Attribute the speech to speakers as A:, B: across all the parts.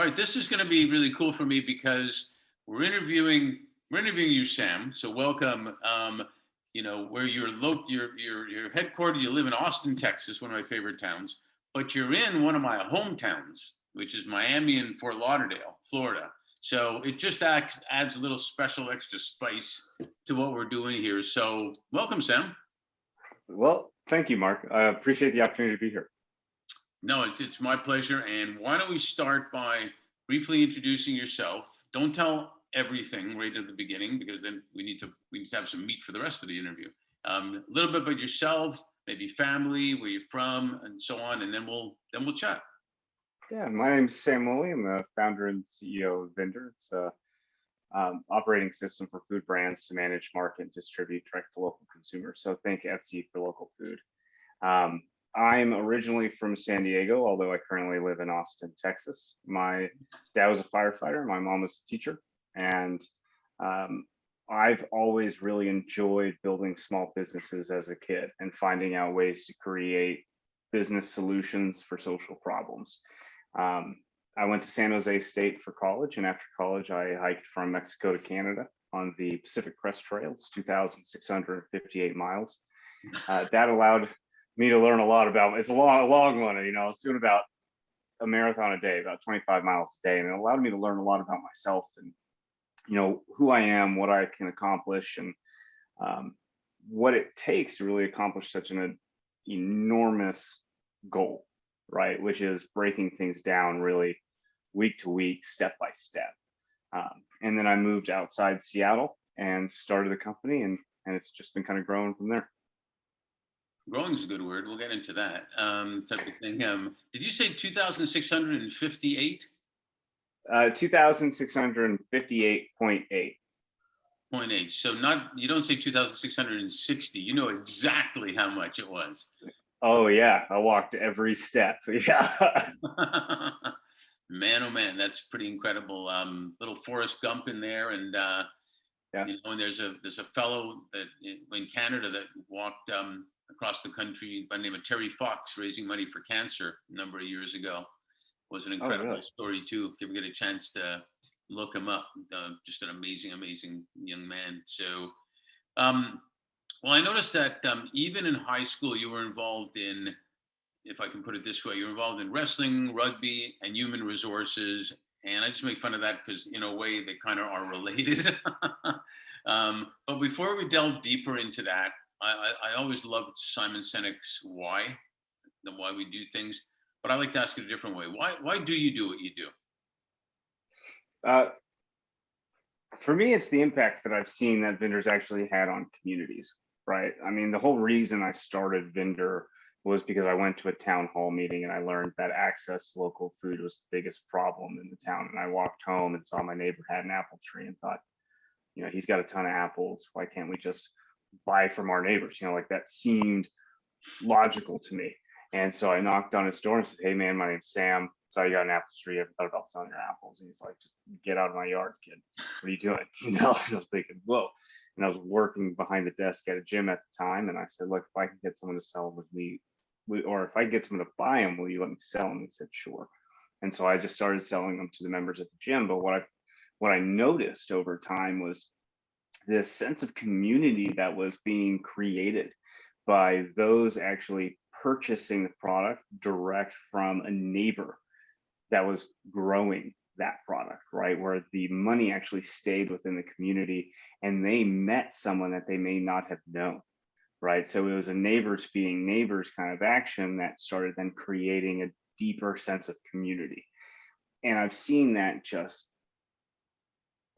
A: right, this is going to be really cool for me because we're interviewing you, Sam. So welcome. Where you're headquartered. You live in Austin, Texas, one of my favorite towns. But you're in one of my hometowns, which is Miami and Fort Lauderdale, Florida. So it just adds a little special extra spice to what we're doing here. So welcome, Sam.
B: Well, thank you, Mark. I appreciate the opportunity to be here.
A: No, it's my pleasure. And why don't we start by briefly introducing yourself? Don't tell everything right at the beginning because then we need to have some meat for the rest of the interview. A little bit about yourself, maybe family, where you're from, and so on, and then we'll chat.
B: Yeah, my name's Sam Lillie. I'm the founder and CEO of Vendor. It's a operating system for food brands to manage, market, and distribute direct to local consumers. So think Etsy for local food. I'm originally from San Diego, although I currently live in Austin, Texas. My dad was a firefighter. My mom was a teacher. And I've always really enjoyed building small businesses as a kid and finding out ways to create business solutions for social problems. I went to San Jose State for college, and after college, I hiked from Mexico to Canada on the Pacific Crest Trail. It's 2,658 miles. That allowed me to learn a lot about, it's a long one, I was doing about a marathon a day, about 25 miles a day, and it allowed me to learn a lot about myself and who I am, what I can accomplish, and what it takes to really accomplish such an enormous goal, right? Which is breaking things down really week to week, step by step. And then I moved outside Seattle and started a company, and it's just been kind of growing from there.
A: Growing is a good word. We'll get into that type of thing. Did you say 2,658?
B: 2,658.8.
A: 0.8. So you don't say 2,660. You know exactly how much it was.
B: Oh yeah, I walked every step. Yeah.
A: Man, oh man, that's pretty incredible. Little Forrest Gump in there, and
B: Yeah.
A: And there's a fellow that in Canada that walked across the country by the name of Terry Fox, raising money for cancer a number of years ago. It was an incredible
B: really?
A: story too. If you ever get a chance to look him up, just an amazing young man. So, well, I noticed that even in high school, you were involved in, if I can put it this way, you're involved in wrestling, rugby, and human resources. And I just make fun of that because, in a way, they kind of are related. But before we delve deeper into that, I always loved Simon Sinek's why we do things. But I like to ask it a different way. Why do you do what you do?
B: For me, it's the impact that I've seen that Vendor's actually had on communities, right? I mean, the whole reason I started Vendor was because I went to a town hall meeting and I learned that access to local food was the biggest problem in the town. And I walked home and saw my neighbor had an apple tree and thought, he's got a ton of apples. Why can't we just buy from our neighbors? Like that seemed logical to me. And so I knocked on his door and said, "Hey man, my name's Sam. So you got an apple tree. Ever thought about selling your apples?" And he's like, "Just get out of my yard, kid. What are you doing?" And I was thinking, whoa. And I was working behind the desk at a gym at the time. And I said, "Look, if I can get someone to sell with me, or if I get someone to buy them, will you let me sell them?" He said, "Sure." And so I just started selling them to the members at the gym. But what I noticed over time was this sense of community that was being created by those actually purchasing the product direct from a neighbor that was growing that product, right? Where the money actually stayed within the community and they met someone that they may not have known, right? So it was a neighbors feeding neighbors kind of action that started then creating a deeper sense of community. And I've seen that just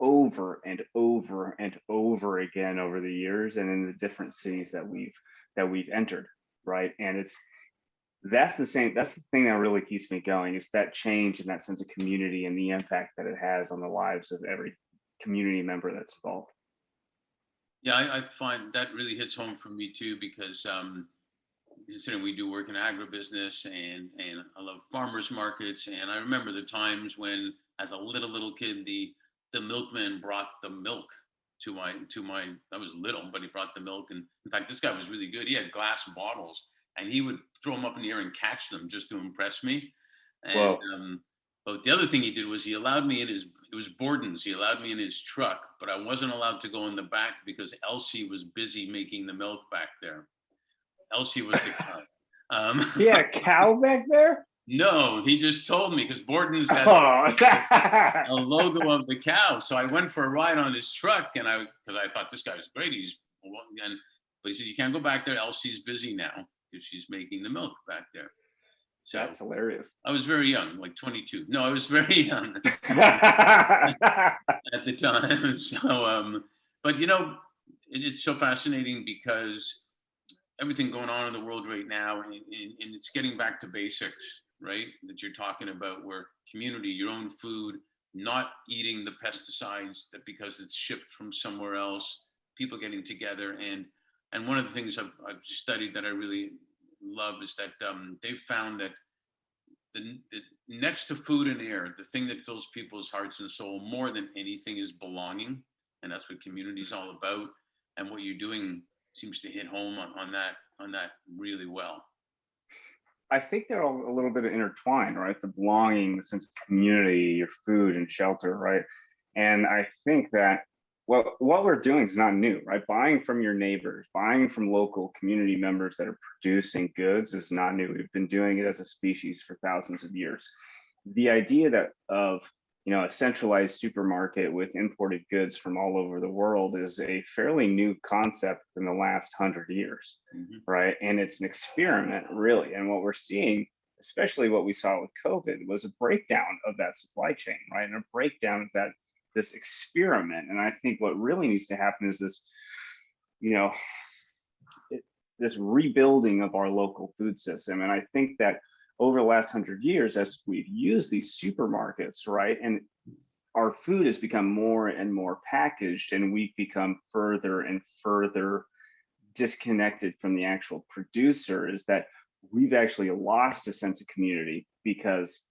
B: over and over and over again over the years and in the different cities that we've entered, right? And that's the thing that really keeps me going, is that change and that sense of community and the impact that it has on the lives of every community member that's involved.
A: Yeah, I find that really hits home for me too, because considering we do work in agribusiness and I love farmers markets, and I remember the times when, as a little kid, the milkman brought the milk to my I was little, but he brought the milk, and in fact, this guy was really good. He had glass bottles, and he would throw them up in the air and catch them just to impress me. And But the other thing he did was he allowed me in his, it was Borden's, he allowed me in his truck, but I wasn't allowed to go in the back because Elsie was busy making the milk back there. Elsie was the cow.
B: He had a cow back there?
A: No, he just told me because Borden's had
B: Oh.
A: a logo of the cow. So I went for a ride on his truck, and because I thought this guy's great. But he said, you can't go back there. Elsie's busy now because she's making the milk back there. So
B: That's hilarious.
A: I was very young, like 22. No, I was very young at the time. So, but it's so fascinating because everything going on in the world right now, and it's getting back to basics, right? That you're talking about, where community, your own food, not eating the pesticides that because it's shipped from somewhere else, people getting together. And one of the things I've studied that I really love is that they've found that the next to food and air, the thing that fills people's hearts and soul more than anything is belonging. And that's what community is all about. And what you're doing seems to hit home on that really well.
B: I think they're all a little bit intertwined, right? The belonging, the sense of community, your food and shelter, right? And I think that what we're doing is not new, right? Buying from your neighbors, buying from local community members that are producing goods is not new. We've been doing it as a species for thousands of years. The idea that of a centralized supermarket with imported goods from all over the world is a fairly new concept in the last 100 years, right? And it's an experiment, really. And what we're seeing, especially what we saw with COVID, was a breakdown of that supply chain, right? And a breakdown of this experiment. And I think what really needs to happen is this, this rebuilding of our local food system. And I think that over the last 100 years, as we've used these supermarkets, right, and our food has become more and more packaged, and we've become further and further disconnected from the actual producer, is that we've actually lost a sense of community because,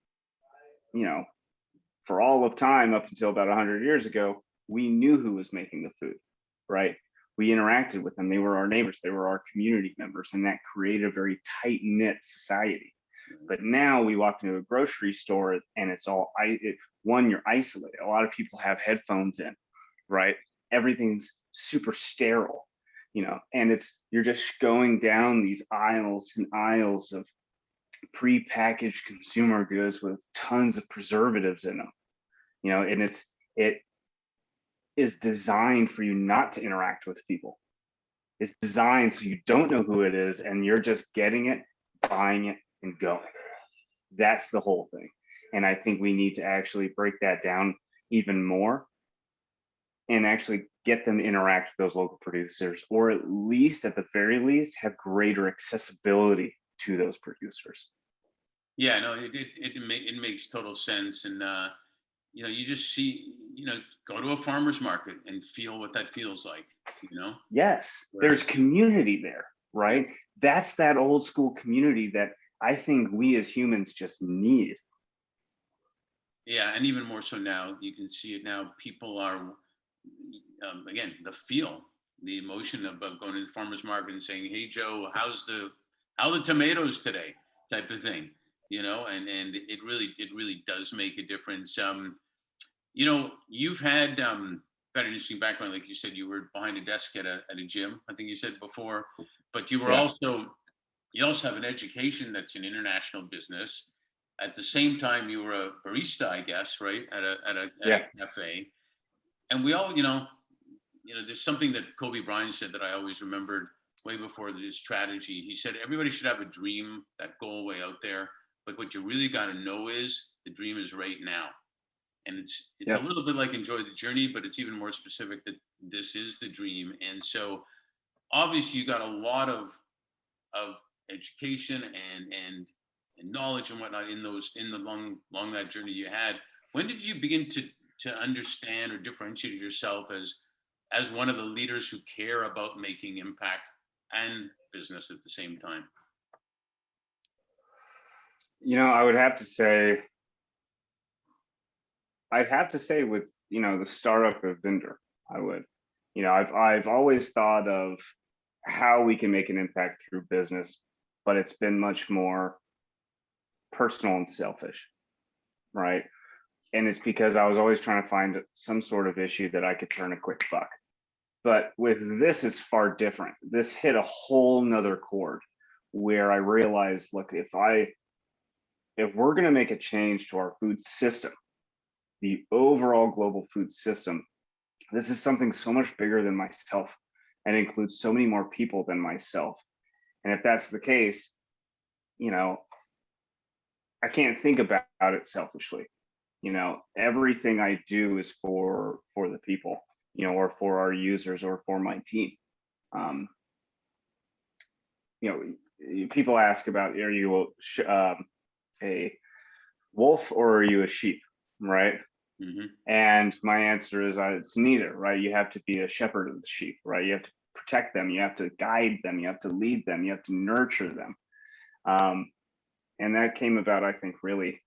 B: for all of time up until about 100 years ago, we knew who was making the food, right? We interacted with them. They were our neighbors. They were our community members, and that created a very tight-knit society. But now we walk into a grocery store and it's all, you're isolated. A lot of people have headphones in, right? Everything's super sterile, and you're just going down these aisles and aisles of pre-packaged consumer goods with tons of preservatives in them, and it is designed for you not to interact with people. It's designed so you don't know who it is, and you're just getting it, buying it, and going. That's the whole thing. And I think we need to actually break that down even more and actually get them to interact with those local producers, or at the very least, have greater accessibility to those producers.
A: Yeah, no, it makes total sense. And, you just see, go to a farmer's market and feel what that feels like,
B: Yes, there's community there, right? That's that old school community that I think we as humans just need.
A: Yeah, and even more so now, you can see it now. People are, again, the emotion of going to the farmer's market and saying, "Hey Joe, how the tomatoes today?" type of thing, and it really does make a difference. You've had an interesting background, like you said, you were behind a desk at a gym, I think you said before, but you were you also have an education that's an international business. At the same time, you were a barista, I guess, right, at a cafe. And we all, there's something that Kobe Bryant said that I always remembered way before this strategy. He said everybody should have a dream, that goal way out there, but what you really got to know is the dream is right now. And it's a little bit like enjoy the journey, but it's even more specific that this is the dream. And so obviously you got a lot of education and knowledge and whatnot in the long that journey you had. When did you begin to understand or differentiate yourself as one of the leaders who care about making impact and business at the same time?
B: I would have to say, with the startup of Vendor, I would. I've always thought of how we can make an impact through business, but it's been much more personal and selfish, right? And it's because I was always trying to find some sort of issue that I could turn a quick buck. But with this, is far different. This hit a whole nother chord where I realized, look, if we're going to make a change to our food system, the overall global food system, this is something so much bigger than myself and includes so many more people than myself. And if that's the case, you know, I can't think about it selfishly. You know, everything I do is for the people, you know, or for our users or for my team. Um, you know, people ask about, are you a wolf or are you a sheep, right?
A: Mm-hmm.
B: And my answer is it's neither, right? You have to be a shepherd of the sheep, right? You have to protect them, you have to guide them, you have to lead them, you have to nurture them. And that came about, I think, really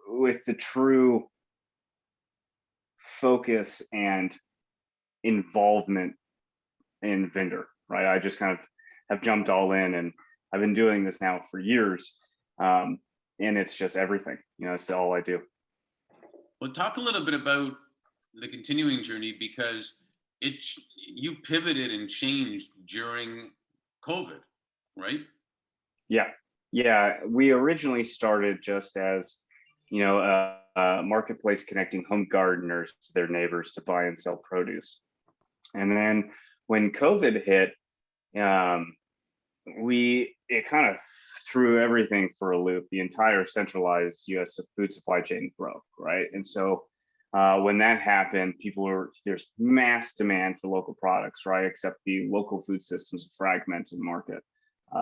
B: with the true focus and involvement in vendor, right? I just kind of have jumped all in, and I've been doing this now for years. And it's just everything, you know, it's all I do.
A: Well, talk a little bit about the continuing journey, because you pivoted and changed during COVID, right?
B: Yeah, we originally started just as, you know, a marketplace connecting home gardeners to their neighbors to buy and sell produce. And then when COVID hit, it kind of threw everything for a loop. The entire centralized U.S. food supply chain broke, right? And so when that happened, there's mass demand for local products, right? Except the local food systems fragmented market.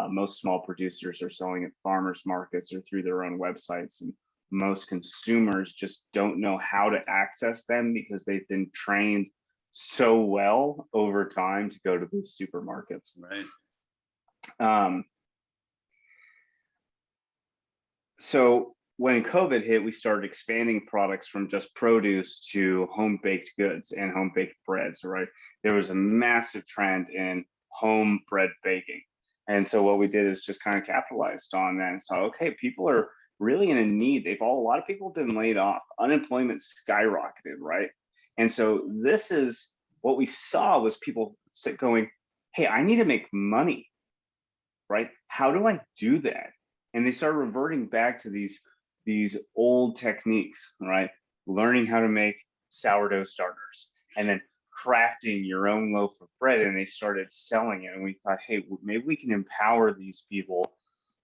B: Most small producers are selling at farmers markets or through their own websites, and most consumers just don't know how to access them because they've been trained so well over time to go to these supermarkets.
A: Right.
B: So when COVID hit, we started expanding products from just produce to home baked goods and home baked breads, right? There was a massive trend in home bread baking. And so what we did is just kind of capitalized on that and saw, okay, people are really in a need. A lot of people have been laid off. Unemployment skyrocketed, right? And so this is what we saw was people going, hey, I need to make money, right? How do I do that? And they started reverting back to these old techniques, right? Learning how to make sourdough starters and then crafting your own loaf of bread. And they started selling it. And we thought, hey, maybe we can empower these people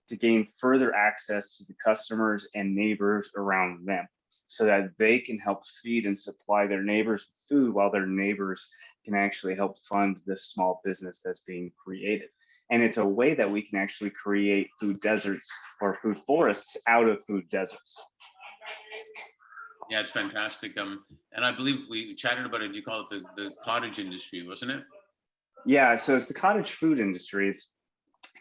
B: to gain further access to the customers and neighbors around them so that they can help feed and supply their neighbors with food while their neighbors can actually help fund this small business that's being created. And it's a way that we can actually create food deserts or food forests out of food deserts.
A: Yeah, it's fantastic. And I believe we chatted about it. You call it the cottage industry, wasn't it?
B: Yeah, so it's the cottage food industry. It's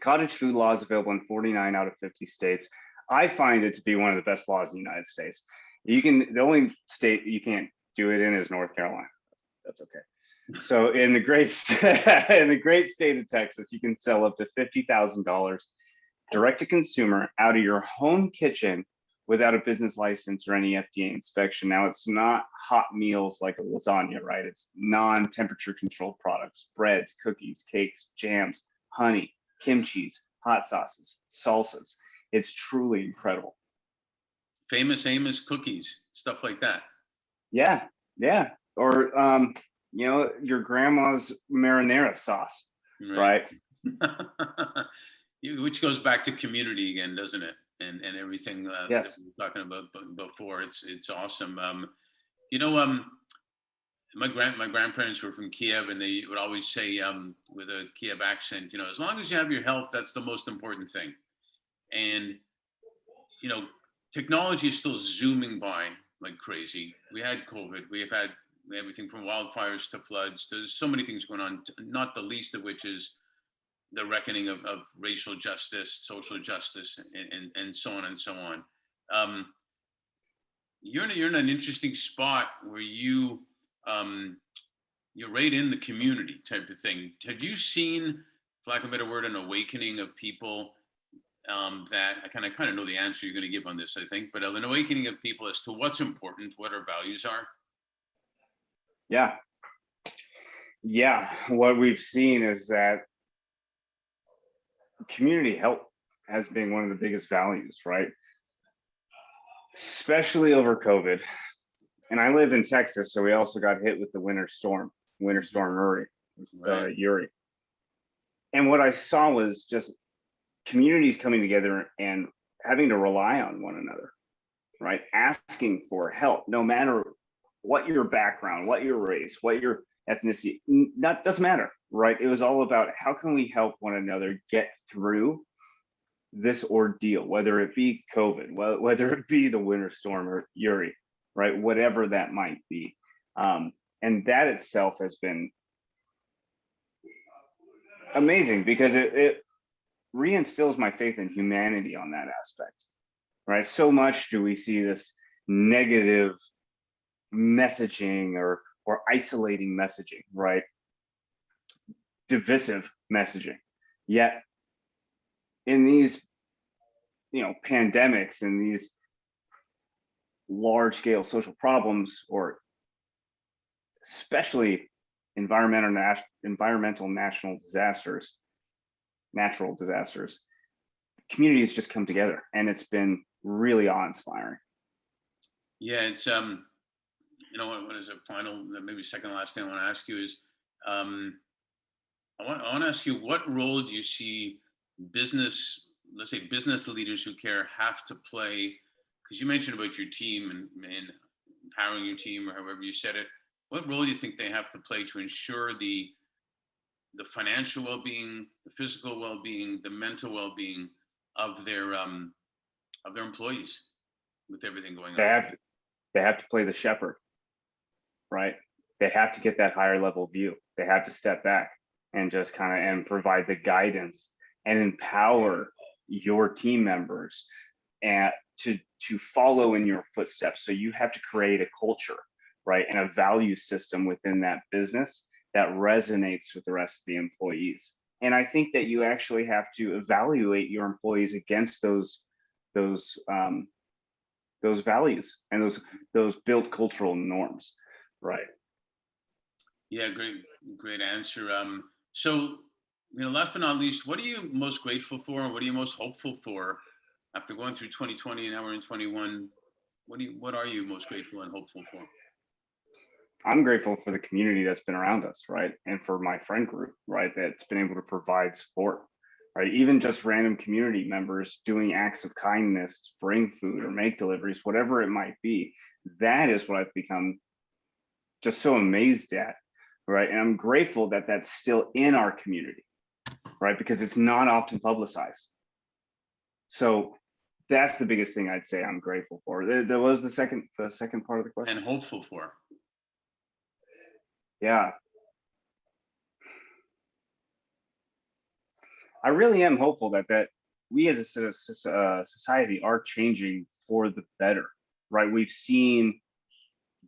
B: cottage food laws available in 49 out of 50 states. I find it to be one of the best laws in the United States. The only state you can't do it in is North Carolina. That's okay. So in the great state of Texas, you can sell up to $50,000 direct to consumer out of your home kitchen without a business license or any FDA inspection. Now, it's not hot meals like a lasagna, right? It's non-temperature controlled products, breads, cookies, cakes, jams, honey, kimchi, hot sauces, salsas. It's truly incredible.
A: Famous Amos cookies, stuff like that.
B: Yeah. Or you know, your grandma's marinara sauce, right?
A: Which goes back to community again, doesn't it? And everything
B: Yes.
A: that we were talking about before. It's awesome. You know, my grandparents were from Kiev, and they would always say with a Kiev accent, you know, as long as you have your health, that's the most important thing. And you know, technology is still zooming by like crazy. We had COVID. We have had everything from wildfires to floods to so many things going on, not the least of which is the reckoning of racial justice, social justice, and so on and so on. You're in an interesting spot where you're right in the community type of thing. Have you seen, for lack of a better word, an awakening of people that I kind of know the answer you're going to give on this, I think, but an awakening of people as to what's important, what our values are.
B: Yeah. Yeah. What we've seen is that community help has been one of the biggest values, right? Especially over COVID. And I live in Texas, so we also got hit with the Winter Storm Uri.
A: Right.
B: Uri. And what I saw was just communities coming together and having to rely on one another, right? Asking for help, no matter what your background, what your race, what your ethnicity, that doesn't matter, right? It was all about how can we help one another get through this ordeal, whether it be COVID, whether it be the Winter Storm or Uri, right? Whatever that might be. And that itself has been amazing because it reinstills my faith in humanity on that aspect, right? So much do we see this negative messaging or isolating messaging, right? Divisive messaging. Yet in these, pandemics and these large scale social problems, or especially environmental natural disasters, communities just come together, and it's been really awe-inspiring.
A: Yeah, it's what is a final, maybe second last thing I want to ask you is, I want to ask you, what role do you see let's say business leaders who care, have to play? Because you mentioned about your team and empowering your team, or however you said it. What role do you think they have to play to ensure the financial well-being, the physical well-being, the mental well-being of their employees with everything going on?
B: They have to play the shepherd, right? They have to get that higher level view. They have to step back and just and provide the guidance and empower your team members and to follow in your footsteps. So you have to create a culture, right, and a value system within that business that resonates with the rest of the employees. And I think that you actually have to evaluate your employees against those values and those built cultural norms, right?
A: Yeah, great answer. So, last but not least, what are you most grateful for, and what are you most hopeful for after going through 2020 and now we're in 21? What are you most grateful and hopeful for?
B: I'm grateful for the community that's been around us, right? And for my friend group, right, that's been able to provide support, right? Even just random community members doing acts of kindness to bring food or make deliveries, whatever it might be. That is what I've become just so amazed at, right? And I'm grateful that that's still in our community, right? Because it's not often publicized. So that's the biggest thing I'd say I'm grateful for. There was the second part of the question.
A: And hopeful for.
B: Yeah. I really am hopeful that we as a society are changing for the better, right? We've seen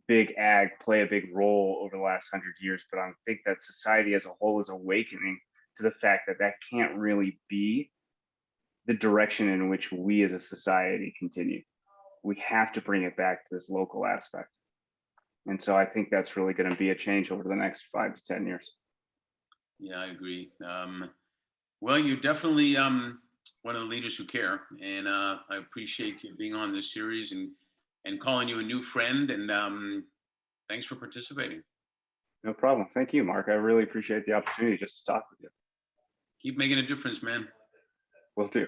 B: big ag play a big role over the last 100 years, but I think that society as a whole is awakening to the fact that can't really be the direction in which we as a society continue. We have to bring it back to this local aspect. And so I think that's really going to be a change over the next 5 to 10 years.
A: Yeah, I agree. Well, you're definitely one of the leaders who care, and I appreciate you being on this series and calling you a new friend. And thanks for participating.
B: No problem. Thank you, Mark. I really appreciate the opportunity just to talk with you.
A: Keep making a difference, man.
B: Will do.